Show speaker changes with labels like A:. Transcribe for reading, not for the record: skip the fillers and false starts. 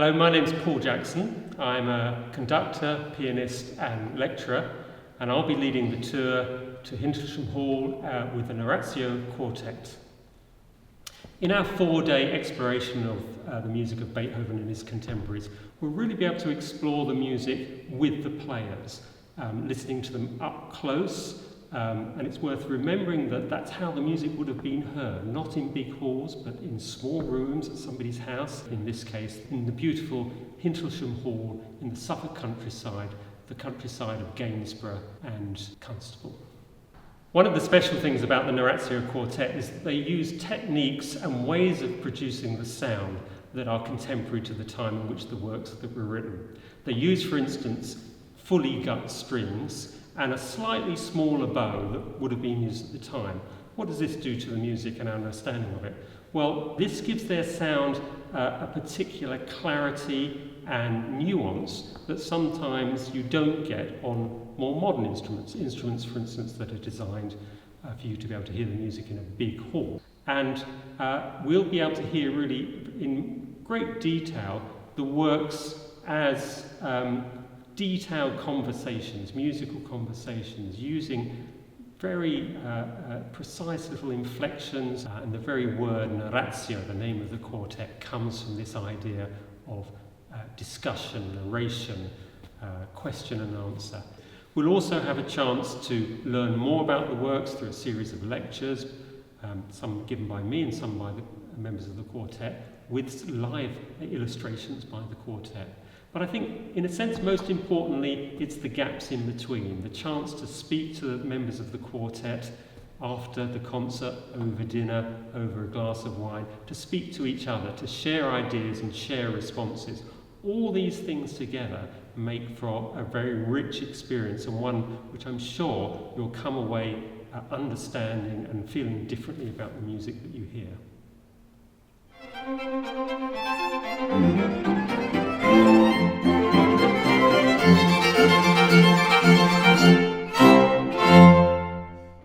A: Hello, my name's Paul Jackson. I'm a conductor, pianist and lecturer, and I'll be leading the tour to Hintlesham Hall with the Narratio Quartet. In our 4-day exploration of the music of Beethoven and his contemporaries, we'll really be able to explore the music with the players, listening to them up close, and it's worth remembering that that's how the music would have been heard, not in big halls, but in small rooms at somebody's house, in this case, in the beautiful Hintlesham Hall in the Suffolk countryside, the countryside of Gainsborough and Constable. One of the special things about the Narratio Quartet is that they use techniques and ways of producing the sound that are contemporary to the time in which the works that were written. They use, for instance, fully gut strings and a slightly smaller bow that would have been used at the time. What does this do to the music and our understanding of it? Well, this gives their sound a particular clarity and nuance that sometimes you don't get on more modern instruments. Instruments, for instance, that are designed for you to be able to hear the music in a big hall. And we'll be able to hear really in great detail the works as detailed conversations, musical conversations, using very precise little inflections, and the very word narratio, the name of the quartet, comes from this idea of discussion, narration, question and answer. We'll also have a chance to learn more about the works through a series of lectures, some given by me and some by the members of the quartet, with live illustrations by the quartet. But I think, in a sense, most importantly, it's the gaps in between, the chance to speak to the members of the quartet after the concert, over dinner, over a glass of wine, to speak to each other, to share ideas and share responses. All these things together make for a very rich experience, and one which I'm sure you'll come away understanding and feeling differently about the music that you hear.